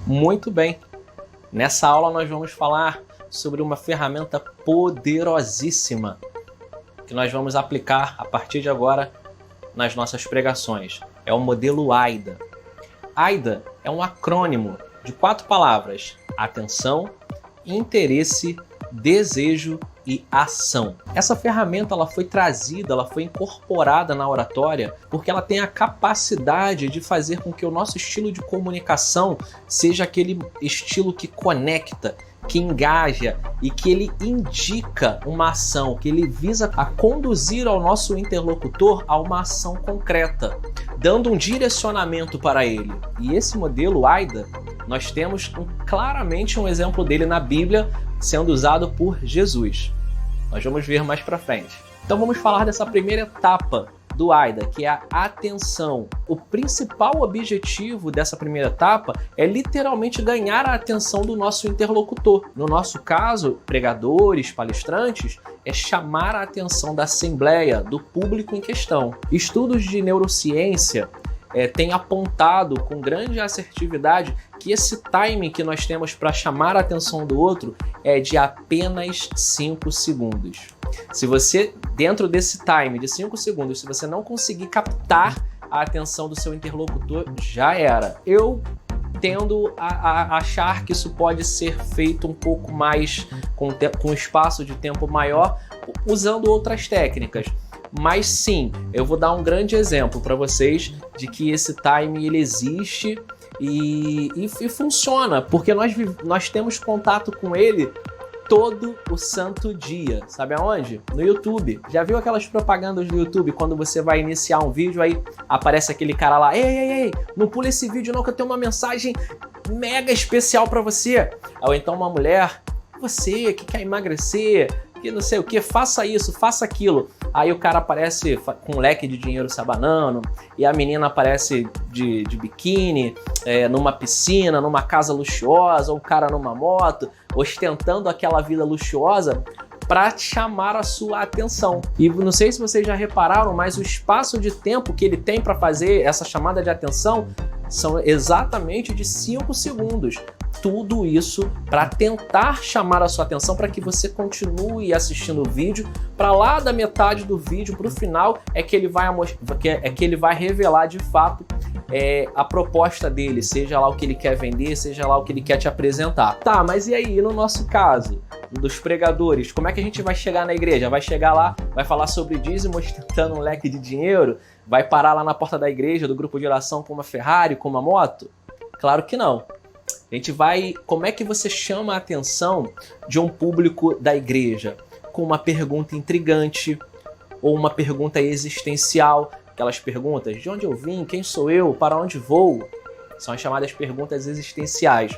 Muito bem. Nessa aula nós vamos falar sobre uma ferramenta poderosíssima que nós vamos aplicar a partir de agora nas nossas pregações. É o modelo AIDA. AIDA é um acrônimo de 4 palavras: atenção, interesse, desejo e ação. Essa ferramenta ela foi trazida, ela foi incorporada na oratória porque ela tem a capacidade de fazer com que o nosso estilo de comunicação seja aquele estilo que conecta, que engaja e que ele indica uma ação, que ele visa a conduzir ao nosso interlocutor a uma ação concreta, dando um direcionamento para ele. E esse modelo AIDA, nós temos claramente um exemplo dele na Bíblia sendo usado por Jesus. Nós vamos ver mais para frente. Então vamos falar dessa primeira etapa do AIDA, que é a atenção. O principal objetivo dessa primeira etapa é literalmente ganhar a atenção do nosso interlocutor. No nosso caso, pregadores, palestrantes, é chamar a atenção da assembleia, do público em questão. Estudos de neurociência têm apontado com grande assertividade que esse timing que nós temos para chamar a atenção do outro é de apenas 5 segundos. Se você, dentro desse time de 5 segundos, se você não conseguir captar a atenção do seu interlocutor, já era. Eu tendo a achar que isso pode ser feito um pouco mais, com espaço de tempo maior, usando outras técnicas. Mas sim, eu vou dar um grande exemplo para vocês de que esse time ele existe e funciona, porque nós temos contato com ele todo o santo dia. Sabe aonde? No YouTube. Já viu aquelas propagandas do YouTube quando você vai iniciar um vídeo, aí aparece aquele cara lá: ei, não pula esse vídeo não que eu tenho uma mensagem mega especial para você. Ou então uma mulher: você que quer emagrecer, que não sei o que, faça isso, faça aquilo. Aí o cara aparece com um leque de dinheiro se abanando, e a menina aparece de biquíni, numa piscina, numa casa luxuosa, ou o cara numa moto, ostentando aquela vida luxuosa para chamar a sua atenção. E não sei se vocês já repararam, mas o espaço de tempo que ele tem para fazer essa chamada de atenção são exatamente de 5 segundos. Tudo isso para tentar chamar a sua atenção para que você continue assistindo o vídeo. Para lá da metade do vídeo, para o final, é que ele vai revelar de fato a proposta dele, seja lá o que ele quer vender, seja lá o que ele quer te apresentar. Tá, mas e aí, no nosso caso, dos pregadores, como é que a gente vai chegar na igreja? Vai chegar lá, vai falar sobre dízimo ostentando um leque de dinheiro? Vai parar lá na porta da igreja, do grupo de oração, com uma Ferrari, com uma moto? Claro que não. A gente vai... Como é que você chama a atenção de um público da igreja? Com uma pergunta intrigante ou uma pergunta existencial. Aquelas perguntas: de onde eu vim? Quem sou eu? Para onde vou? São as chamadas perguntas existenciais.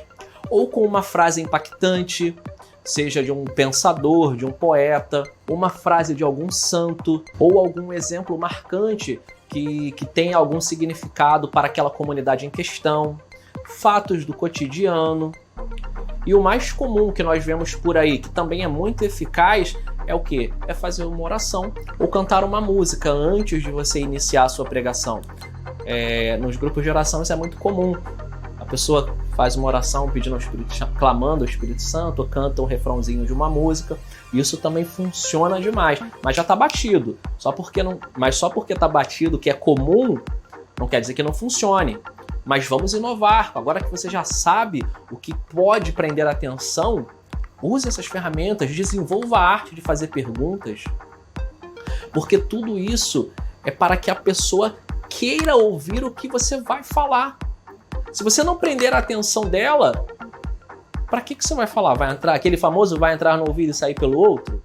Ou com uma frase impactante, seja de um pensador, de um poeta, uma frase de algum santo, ou algum exemplo marcante que tem algum significado para aquela comunidade em questão, fatos do cotidiano. E o mais comum que nós vemos por aí, que também é muito eficaz, é o quê? É fazer uma oração ou cantar uma música antes de você iniciar a sua pregação. Nos grupos de oração isso é muito comum. A pessoa faz uma oração pedindo ao Espírito, clamando ao Espírito Santo, ou canta um refrãozinho de uma música. Isso também funciona demais, mas já está batido. Só porque está batido, que é comum, não quer dizer que não funcione. Mas vamos inovar. Agora que você já sabe o que pode prender a atenção, use essas ferramentas, desenvolva a arte de fazer perguntas, porque tudo isso é para que a pessoa queira ouvir o que você vai falar. Se você não prender a atenção dela, para que você vai falar? Vai entrar aquele famoso vai entrar no ouvido e sair pelo outro?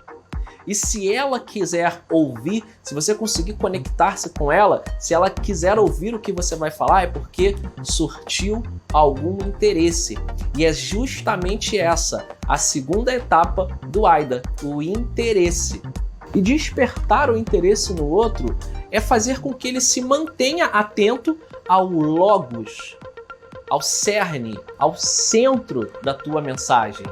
E se ela quiser ouvir, se você conseguir conectar-se com ela, se ela quiser ouvir o que você vai falar, é porque surtiu algum interesse. E é justamente essa a segunda etapa do AIDA, o interesse. E despertar o interesse no outro é fazer com que ele se mantenha atento ao logos, ao cerne, ao centro da tua mensagem.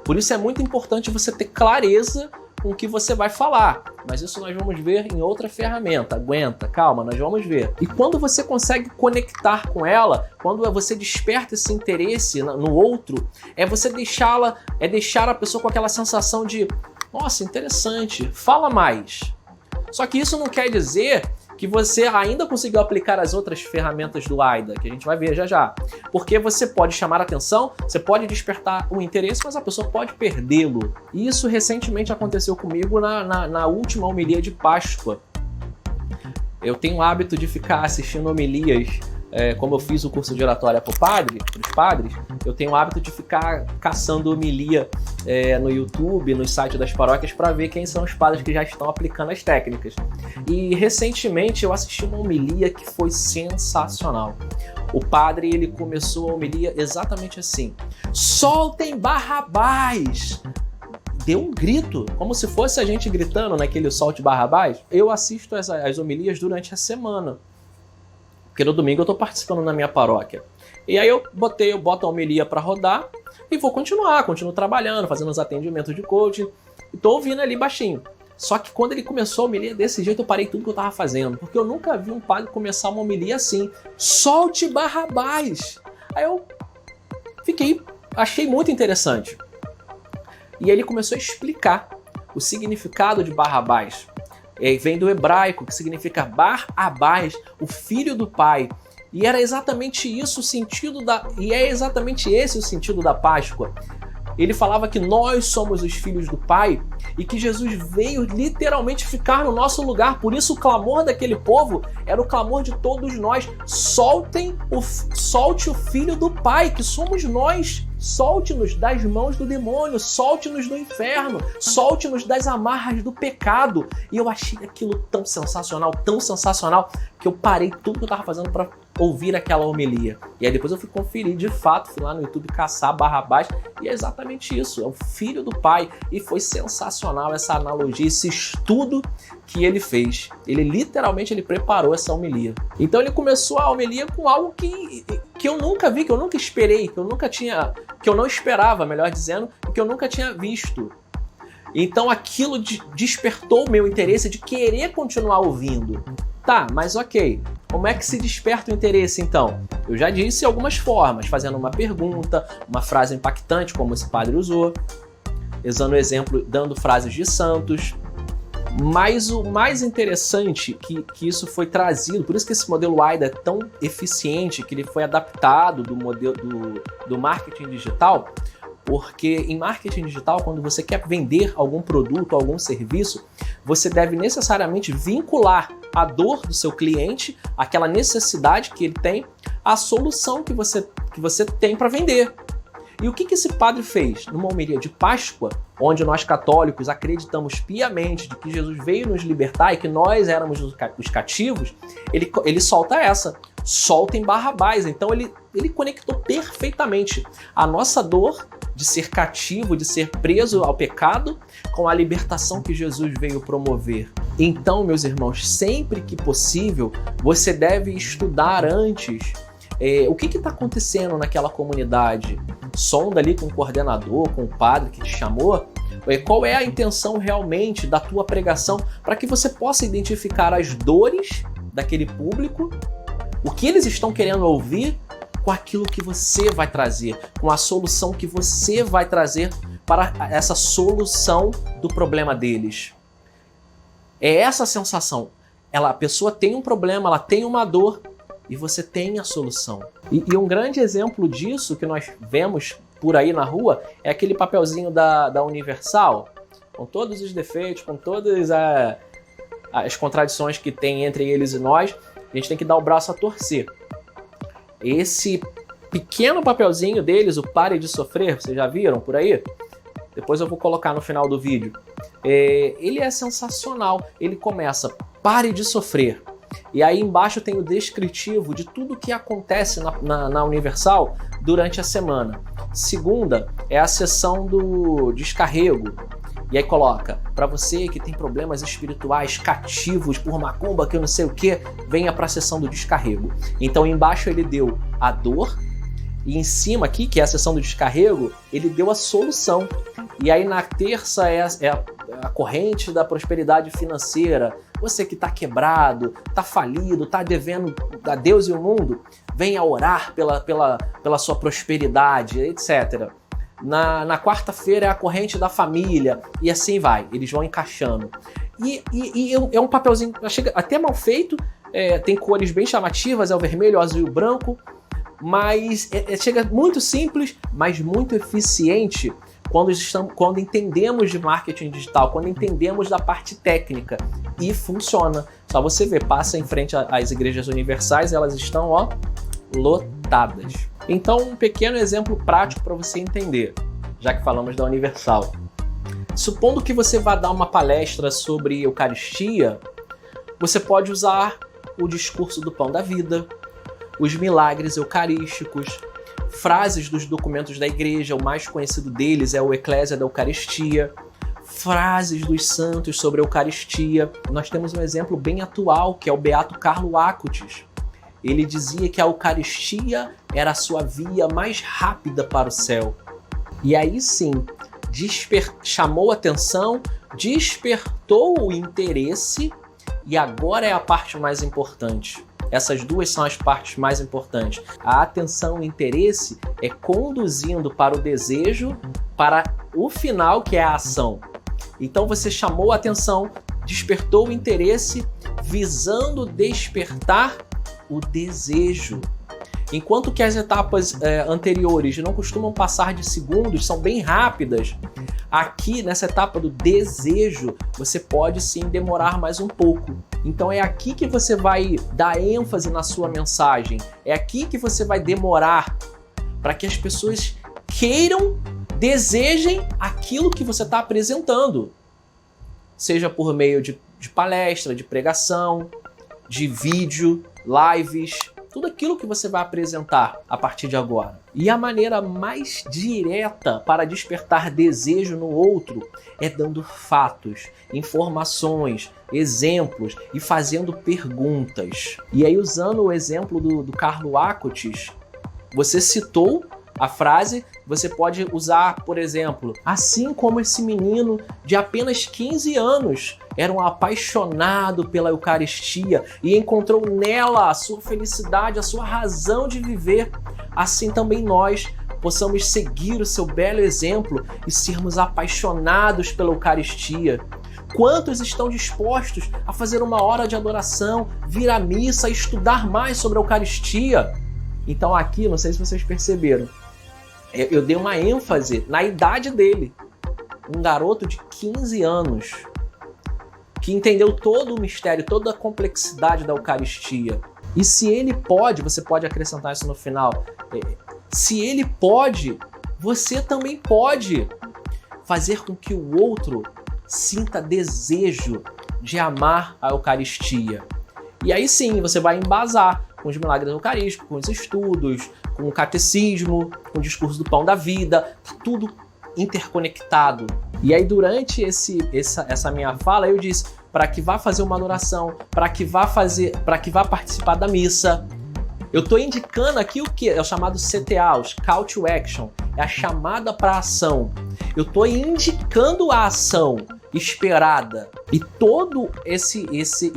Por isso é muito importante você ter clareza com o que você vai falar. Mas isso nós vamos ver em outra ferramenta. Aguenta, calma, nós vamos ver. E quando você consegue conectar com ela, quando você desperta esse interesse no outro, você deixar a pessoa com aquela sensação de: nossa, interessante, fala mais. Só que isso não quer dizer que você ainda conseguiu aplicar as outras ferramentas do AIDA, que a gente vai ver já já. Porque você pode chamar a atenção, você pode despertar o interesse, mas a pessoa pode perdê-lo. E isso recentemente aconteceu comigo na última homilia de Páscoa. Eu tenho o hábito de ficar assistindo homilias, como eu fiz o curso de oratória para os padres, eu tenho o hábito de ficar caçando homilia no YouTube, no site das paróquias, para ver quem são os padres que já estão aplicando as técnicas. E recentemente eu assisti uma homilia que foi sensacional. O padre, ele começou a homilia exatamente assim: soltem Barrabás! Deu um grito, como se fosse a gente gritando naquele solte Barrabás. Eu assisto as homilias durante a semana, porque no domingo eu estou participando na minha paróquia. E aí eu boto a homilia para rodar e continuo trabalhando, fazendo os atendimentos de coaching, e tô ouvindo ali baixinho. Só que quando ele começou a homilia desse jeito, eu parei tudo que eu tava fazendo, porque eu nunca vi um padre começar uma homilia assim: solte Barrabás! Aí eu achei muito interessante. E ele começou a explicar o significado de Barrabás. Vem do hebraico, que significa Bar-Abás, o filho do pai. E era exatamente isso o sentido é exatamente esse o sentido da Páscoa. Ele falava que nós somos os filhos do Pai e que Jesus veio literalmente ficar no nosso lugar. Por isso o clamor daquele povo era o clamor de todos nós: solte o Filho do Pai, que somos nós. Solte-nos das mãos do demônio, solte-nos do inferno, solte-nos das amarras do pecado. E eu achei aquilo tão sensacional, que eu parei tudo que eu estava fazendo para ouvir aquela homilia. E aí depois eu fui conferir, de fato, fui lá no YouTube caçar Barrabás, e é exatamente isso, é o Filho do Pai. E foi sensacional essa analogia, esse estudo que ele fez. Ele literalmente preparou essa homilia. Então ele começou a homilia com algo que eu nunca vi, que eu nunca esperei, que eu não esperava, melhor dizendo, e que eu nunca tinha visto. Então aquilo despertou o meu interesse de querer continuar ouvindo. Tá, mas ok, como é que se desperta o interesse então? Eu já disse algumas formas: fazendo uma pergunta, uma frase impactante, como esse padre usou, usando exemplo, dando frases de santos. Mas o mais interessante que isso foi trazido, por isso que esse modelo AIDA é tão eficiente, que ele foi adaptado do modelo do marketing digital, porque em marketing digital, quando você quer vender algum produto, algum serviço, você deve necessariamente vincular a dor do seu cliente, aquela necessidade que ele tem, à solução que você tem para vender. E o que esse padre fez? Numa homilia de Páscoa, onde nós católicos acreditamos piamente de que Jesus veio nos libertar e que nós éramos os cativos, ele solta essa: soltem Barrabás. Então ele conectou perfeitamente a nossa dor de ser cativo, de ser preso ao pecado, com a libertação que Jesus veio promover. Então, meus irmãos, sempre que possível, você deve estudar antes o que está acontecendo naquela comunidade. Sonda ali com o coordenador, com o padre que te chamou, qual é a intenção realmente da tua pregação, para que você possa identificar as dores daquele público, o que eles estão querendo ouvir, com aquilo que você vai trazer, com a solução que você vai trazer para essa solução do problema deles. É essa a sensação. A pessoa tem um problema, ela tem uma dor, e você tem a solução. E um grande exemplo disso que nós vemos por aí na rua é aquele papelzinho da Universal, com todos os defeitos, com todas as contradições que tem entre eles e nós. A gente tem que dar o braço a torcer. Esse pequeno papelzinho deles, o Pare de Sofrer, vocês já viram por aí? Depois eu vou colocar no final do vídeo. Ele é sensacional. Ele começa: pare de sofrer. E aí embaixo tem o descritivo de tudo que acontece na Universal durante a semana. Segunda é a sessão do descarrego. E aí coloca: para você que tem problemas espirituais, cativos por macumba, que eu não sei o que, venha para a sessão do descarrego. Então embaixo ele deu a dor E em cima aqui, que é a seção do descarrego, ele deu a solução. E aí na terça é a corrente da prosperidade financeira. Você que está quebrado, está falido, está devendo a Deus e o mundo, venha orar pela sua prosperidade, etc. Na quarta-feira é a corrente da família, e assim vai, eles vão encaixando. E é um papelzinho, chega até mal feito, tem cores bem chamativas, é o vermelho, o azul e o branco, mas chega muito simples, mas muito eficiente quando entendemos de marketing digital, quando entendemos da parte técnica, e funciona. Só você ver, passa em frente às igrejas universais, elas estão, ó, lotadas. Então, um pequeno exemplo prático para você entender, já que falamos da Universal. Supondo que você vá dar uma palestra sobre Eucaristia, você pode usar o discurso do Pão da Vida, os milagres eucarísticos, frases dos documentos da igreja, o mais conhecido deles é o Eclésia da Eucaristia, frases dos santos sobre a Eucaristia. Nós temos um exemplo bem atual, que é o Beato Carlo Acutis. Ele dizia que a Eucaristia era a sua via mais rápida para o céu. E aí sim, chamou a atenção, despertou o interesse, e agora é a parte mais importante. Essas duas são as partes mais importantes. A atenção e o interesse é conduzindo para o desejo, para o final, que é a ação. Então você chamou a atenção, despertou o interesse, visando despertar o desejo. Enquanto que as etapas anteriores não costumam passar de segundos, são bem rápidas, aqui nessa etapa do desejo, você pode sim demorar mais um pouco. Então é aqui que você vai dar ênfase na sua mensagem, é aqui que você vai demorar para que as pessoas queiram, desejem aquilo que você está apresentando. Seja por meio de palestra, de pregação, de vídeo, lives, tudo aquilo que você vai apresentar a partir de agora. E a maneira mais direta para despertar desejo no outro é dando fatos, informações, exemplos e fazendo perguntas. E aí, usando o exemplo do Carlo Acutis, você citou a frase, você pode usar, por exemplo, assim como esse menino de apenas 15 anos era um apaixonado pela Eucaristia e encontrou nela a sua felicidade, a sua razão de viver, assim também nós possamos seguir o seu belo exemplo e sermos apaixonados pela Eucaristia. Quantos estão dispostos a fazer uma hora de adoração, vir à missa e estudar mais sobre a Eucaristia? Então aqui, não sei se vocês perceberam, eu dei uma ênfase na idade dele. Um garoto de 15 anos que entendeu todo o mistério, toda a complexidade da Eucaristia. E se ele pode, você pode acrescentar isso no final, se ele pode, você também pode fazer com que o outro sinta desejo de amar a Eucaristia. E aí sim, você vai embasar com os milagres eucarísticos, com os estudos, com o catecismo, com o discurso do Pão da Vida, tá tudo interconectado. E aí durante essa minha fala eu disse, para que vá fazer uma adoração, para que vá participar da missa. Eu estou indicando aqui o que é o chamado CTA, os Call to Action, é a chamada para a ação. Eu estou indicando a ação esperada. E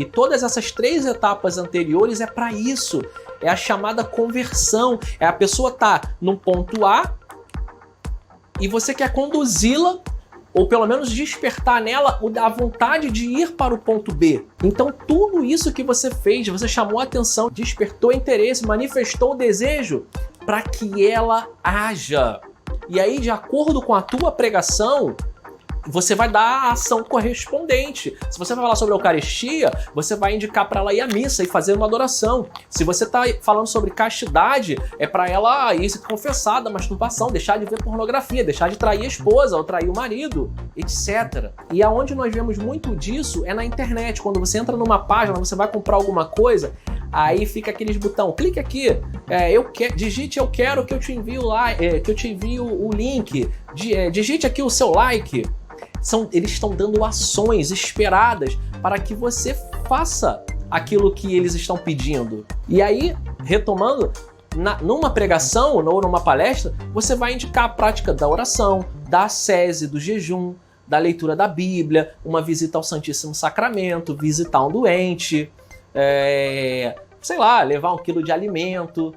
todas essas 3 etapas anteriores é para isso. É a chamada conversão. É a pessoa tá num ponto A e você quer conduzi-la, ou pelo menos despertar nela a vontade de ir para o ponto B. Então tudo isso que você fez, você chamou a atenção, despertou interesse, manifestou o desejo para que ela haja. E aí, de acordo com a tua pregação, você vai dar a ação correspondente. Se você vai falar sobre a Eucaristia, você vai indicar para ela ir à missa e fazer uma adoração. Se você está falando sobre castidade, é para ela ir se confessar da masturbação, deixar de ver pornografia, deixar de trair a esposa ou trair o marido, etc. E aonde nós vemos muito disso é na internet. Quando você entra numa página, você vai comprar alguma coisa, aí fica aqueles botão, clique aqui, digite eu quero que eu te envie que eu te envie o link, digite aqui o seu like. Eles estão dando ações esperadas para que você faça aquilo que eles estão pedindo. E aí, retomando, numa pregação ou numa palestra, você vai indicar a prática da oração, da ascese, do jejum, da leitura da Bíblia, uma visita ao Santíssimo Sacramento, visitar um doente, sei lá, levar 1 quilo de alimento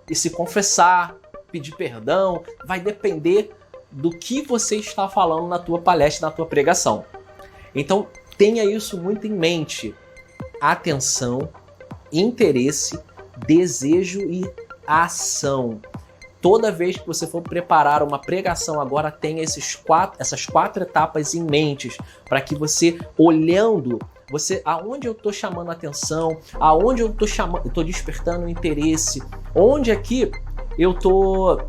e se confessar, pedir perdão. Vai depender do que você está falando na tua palestra, na tua pregação. Então, tenha isso muito em mente. Atenção, interesse, desejo e ação. Toda vez que você for preparar uma pregação agora, tenha essas quatro etapas em mente, para que você, olhando, aonde eu estou chamando a atenção, aonde eu estou despertando o interesse, onde aqui eu tô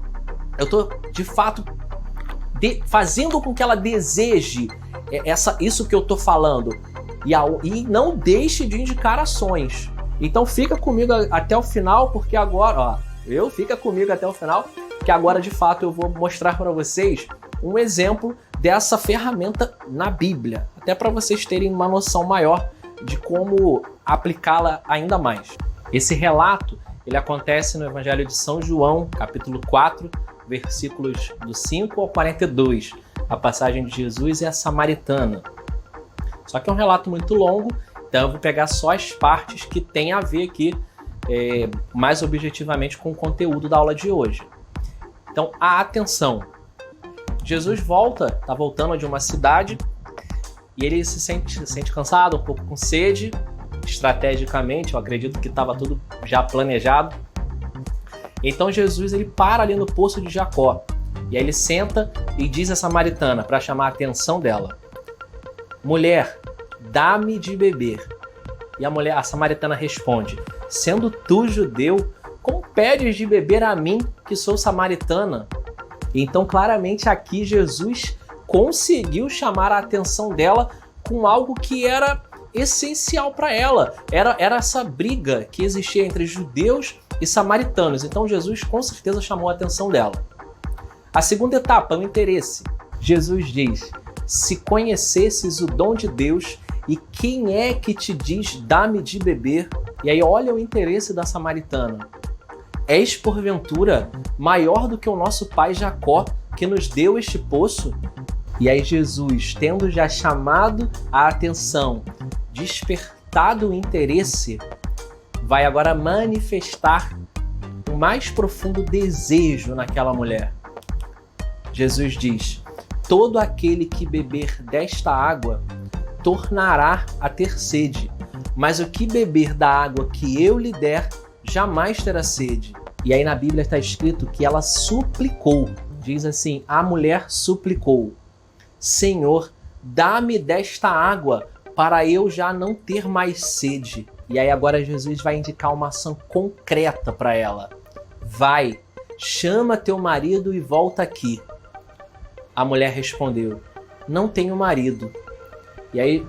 de fato fazendo com que ela deseje isso que eu estou falando, e não deixe de indicar ações. Então fica comigo até o final, porque agora, fica comigo até o final, que agora de fato eu vou mostrar para vocês um exemplo dessa ferramenta na Bíblia, até para vocês terem uma noção maior de como aplicá-la ainda mais. Esse relato, ele acontece no Evangelho de São João, capítulo 4, versículos do 5 ao 42. A passagem de Jesus e a samaritana. Só que é um relato muito longo, então eu vou pegar só as partes que tem a ver aqui mais objetivamente com o conteúdo da aula de hoje. Então, a atenção. Jesus está voltando de uma cidade e ele se sente cansado, um pouco com sede. Estrategicamente, eu acredito que estava tudo já planejado. Então Jesus ele para ali no poço de Jacó. E aí ele senta e diz à samaritana, para chamar a atenção dela: mulher, dá-me de beber. E a samaritana responde: sendo tu judeu, como pedes de beber a mim, que sou samaritana? Então claramente aqui Jesus conseguiu chamar a atenção dela com algo que era essencial para ela. Era essa briga que existia entre judeus e samaritanos. Então Jesus com certeza chamou a atenção dela. A segunda etapa, o interesse. Jesus diz: se conhecesses o dom de Deus, e quem é que te diz, dá-me de beber? E aí olha o interesse da samaritana. És porventura maior do que o nosso pai Jacó, que nos deu este poço? E aí Jesus, tendo já chamado a atenção, despertado o interesse, vai agora manifestar o mais profundo desejo naquela mulher. Jesus diz: todo aquele que beber desta água tornará a ter sede, mas o que beber da água que eu lhe der jamais terá sede. E aí na Bíblia está escrito que ela suplicou. Diz assim: a mulher suplicou: Senhor, dá-me desta água para eu já não ter mais sede. E aí agora Jesus vai indicar uma ação concreta para ela. Vai, chama teu marido e volta aqui. A mulher respondeu: não tenho marido. E aí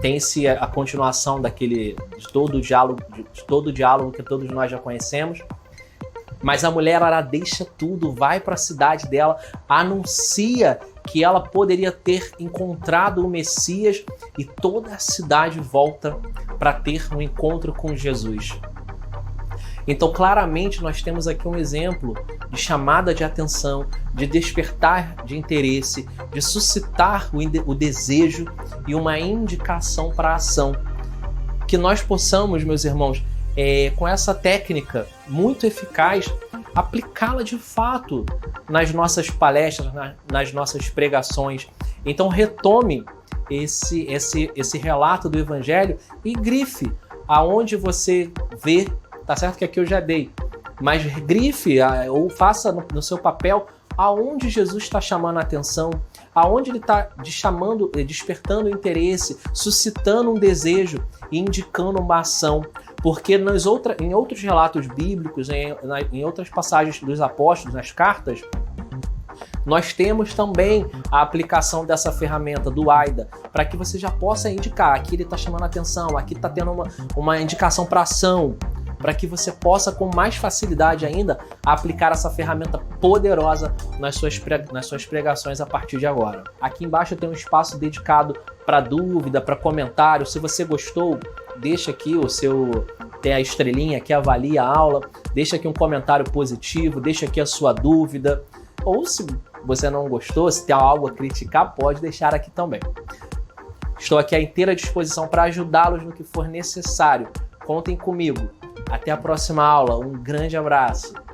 tem-se a continuação de todo o diálogo que todos nós já conhecemos. Mas a mulher, ela deixa tudo, vai para a cidade dela, anuncia que ela poderia ter encontrado o Messias, e toda a cidade volta para ter um encontro com Jesus. Então, claramente, nós temos aqui um exemplo de chamada de atenção, de despertar de interesse, de suscitar o desejo e uma indicação para a ação. Que nós possamos, meus irmãos, com essa técnica muito eficaz, aplicá-la de fato nas nossas palestras, nas nossas pregações. Então retome esse relato do Evangelho e grife aonde você vê. Tá certo que aqui eu já dei, mas grife ou faça no seu papel aonde Jesus está chamando a atenção, aonde ele está despertando o interesse, suscitando um desejo e indicando uma ação. Porque em outros relatos bíblicos, em outras passagens dos apóstolos, nas cartas, nós temos também a aplicação dessa ferramenta do AIDA, para que você já possa indicar, aqui ele está chamando a atenção, aqui está tendo uma indicação para ação, para que você possa com mais facilidade ainda aplicar essa ferramenta poderosa nas suas pregações a partir de agora. Aqui embaixo tem um espaço dedicado para dúvida, para comentário. Se você gostou, deixa aqui tem a estrelinha que avalia a aula, deixa aqui um comentário positivo, deixa aqui a sua dúvida, ou se você não gostou, se tem algo a criticar, pode deixar aqui também. Estou aqui à inteira disposição para ajudá-los no que for necessário. Contem comigo. Até a próxima aula. Um grande abraço.